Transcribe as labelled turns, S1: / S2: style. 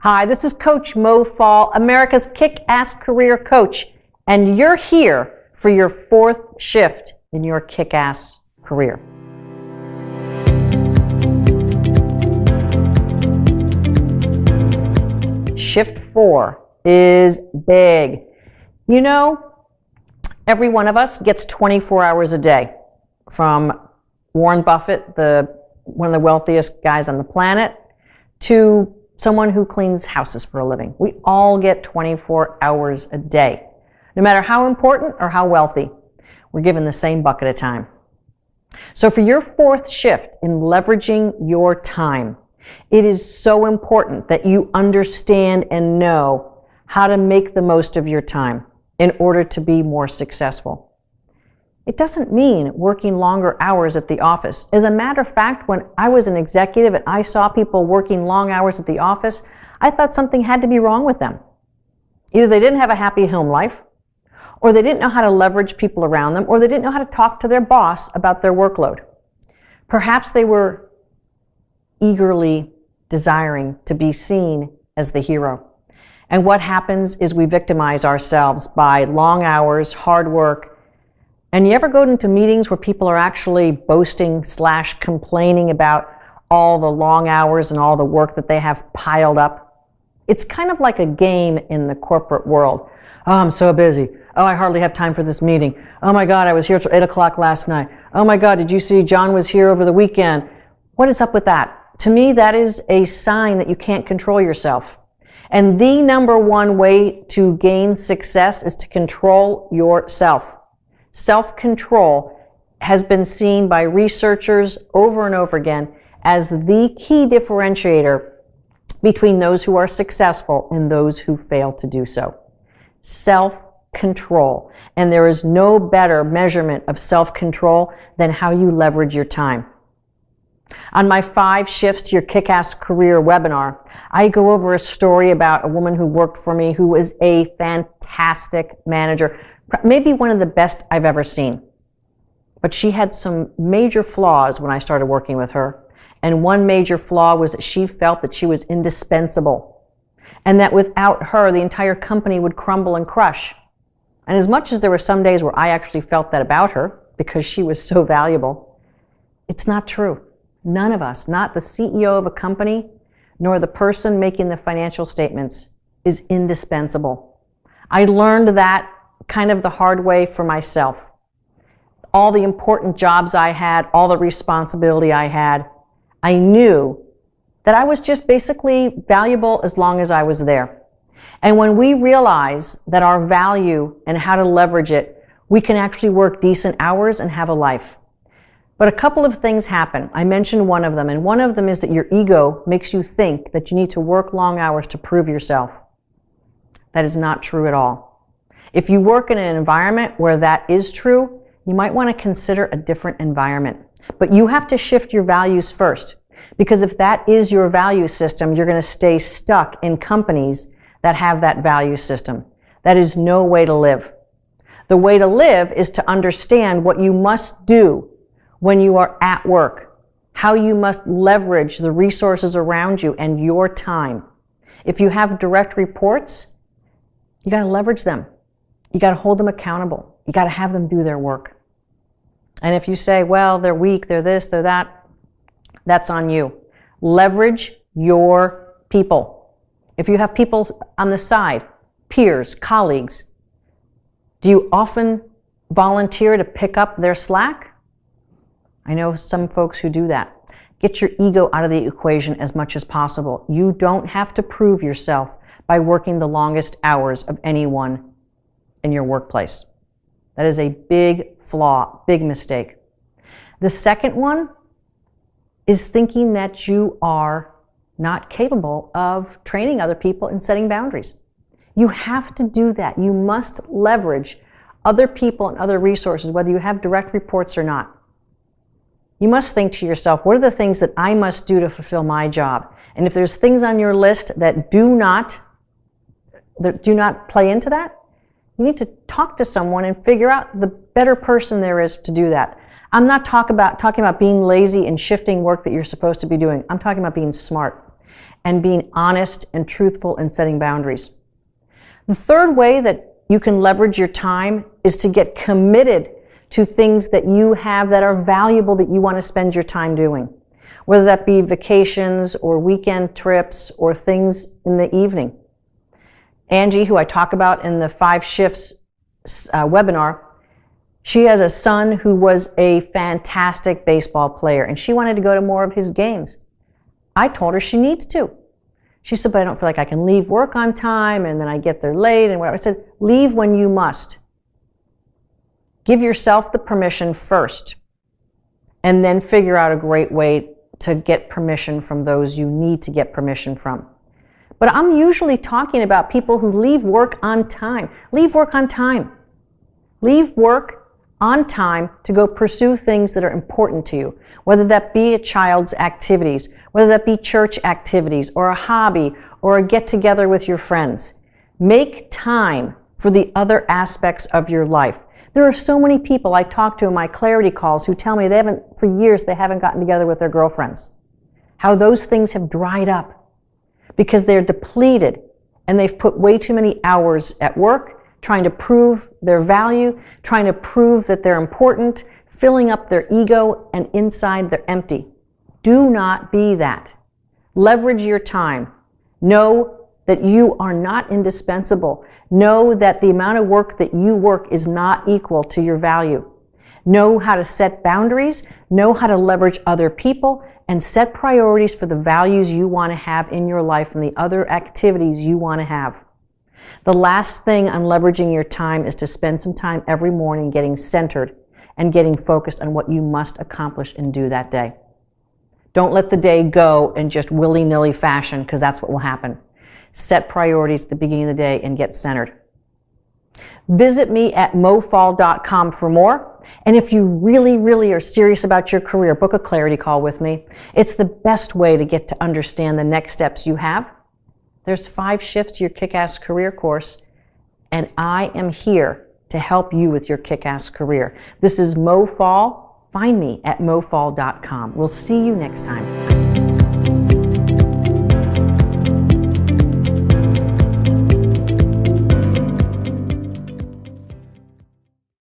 S1: Hi, this is Coach Mo Faul, America's Kick-Ass Career Coach, and you're here for your fourth shift in your kick-ass career. Shift 4 is big. You know, every one of us gets 24 hours a day. From Warren Buffett, one of the wealthiest guys on the planet, to someone who cleans houses for a living. We all get 24 hours a day. No matter how important or how wealthy, we're given the same bucket of time. So for your fourth shift in leveraging your time, it is so important that you understand and know how to make the most of your time in order to be more successful. It doesn't mean working longer hours at the office. As a matter of fact, when I was an executive and I saw people working long hours at the office, I thought something had to be wrong with them. Either they didn't have a happy home life, or they didn't know how to leverage people around them, or they didn't know how to talk to their boss about their workload. Perhaps they were eagerly desiring to be seen as the hero. And what happens is we victimize ourselves by long hours, hard work. And you ever go into meetings where people are actually boasting / complaining about all the long hours and all the work that they have piled up? It's kind of like a game in the corporate world. Oh, I'm so busy. Oh, I hardly have time for this meeting. Oh my God, I was here till 8 o'clock last night. Oh my God, did you see John was here over the weekend? What is up with that? To me, that is a sign that you can't control yourself. And the number one way to gain success is to control yourself. Self-control has been seen by researchers over and over again as the key differentiator between those who are successful and those who fail to do so. Self-control. And there is no better measurement of self-control than how you leverage your time. On my 5 Shifts to Your Kick-Ass Career webinar, I go over a story about a woman who worked for me who was a fantastic manager. Maybe one of the best I've ever seen. But she had some major flaws when I started working with her. And one major flaw was that she felt that she was indispensable. And that without her, the entire company would crumble and crush. And as much as there were some days where I actually felt that about her, because she was so valuable, it's not true. None of us, not the CEO of a company, nor the person making the financial statements, is indispensable. I learned that kind of the hard way for myself. All the important jobs I had, all the responsibility I had, I knew that I was just basically valuable as long as I was there. And when we realize that our value and how to leverage it, we can actually work decent hours and have a life. But a couple of things happen. I mentioned one of them, and one of them is that your ego makes you think that you need to work long hours to prove yourself. That is not true at all. If you work in an environment where that is true, you might want to consider a different environment. But you have to shift your values first. Because if that is your value system, you're going to stay stuck in companies that have that value system. That is no way to live. The way to live is to understand what you must do when you are at work, how you must leverage the resources around you and your time. If you have direct reports, you got to leverage them. You got to hold them accountable. You got to have them do their work. And if you say, well, they're weak, they're this, they're that, that's on you. Leverage your people. If you have people on the side, peers, colleagues, do you often volunteer to pick up their slack? I know some folks who do that. Get your ego out of the equation as much as possible. You don't have to prove yourself by working the longest hours of anyone in your workplace. That is a big flaw, big mistake. The second one is thinking that you are not capable of training other people and setting boundaries. You have to do that. You must leverage other people and other resources, whether you have direct reports or not. You must think to yourself, what are the things that I must do to fulfill my job? And if there's things on your list that do not play into that, you need to talk to someone and figure out the better person there is to do that. I'm not talking about being lazy and shifting work that you're supposed to be doing. I'm talking about being smart. and being honest and truthful and setting boundaries. The third way that you can leverage your time is to get committed to things that you have that are valuable that you want to spend your time doing, whether that be vacations or weekend trips or things in the evening. Angie, who I talk about in the 5 Shifts webinar, she has a son who was a fantastic baseball player, and she wanted to go to more of his games. I told her she needs to. She said, but I don't feel like I can leave work on time, and then I get there late, and whatever. I said, leave when you must. Give yourself the permission first, and then figure out a great way to get permission from those you need to get permission from. But I'm usually talking about people who leave work on time. Leave work on time. Leave work on time to go pursue things that are important to you, whether that be a child's activities, whether that be church activities, or a hobby, or a get-together with your friends. Make time for the other aspects of your life. There are so many people I talk to in my clarity calls who tell me for years they haven't gotten together with their girlfriends. How those things have dried up because they're depleted and they've put way too many hours at work, trying to prove their value, trying to prove that they're important, filling up their ego, and inside they're empty. Do not be that. Leverage your time. Know that you are not indispensable. Know that the amount of work that you work is not equal to your value. Know how to set boundaries, know how to leverage other people, and set priorities for the values you want to have in your life and the other activities you want to have. The last thing on leveraging your time is to spend some time every morning getting centered and getting focused on what you must accomplish and do that day. Don't let the day go in just willy-nilly fashion, because that's what will happen. Set priorities at the beginning of the day and get centered. Visit me at mofaul.com for more. And if you really, really are serious about your career, book a clarity call with me. It's the best way to get to understand the next steps you have. There's 5 shifts to your KickAss career course, and I am here to help you with your KickAss career. This is Mo Faul. Find me at mofaul.com. We'll see you next time.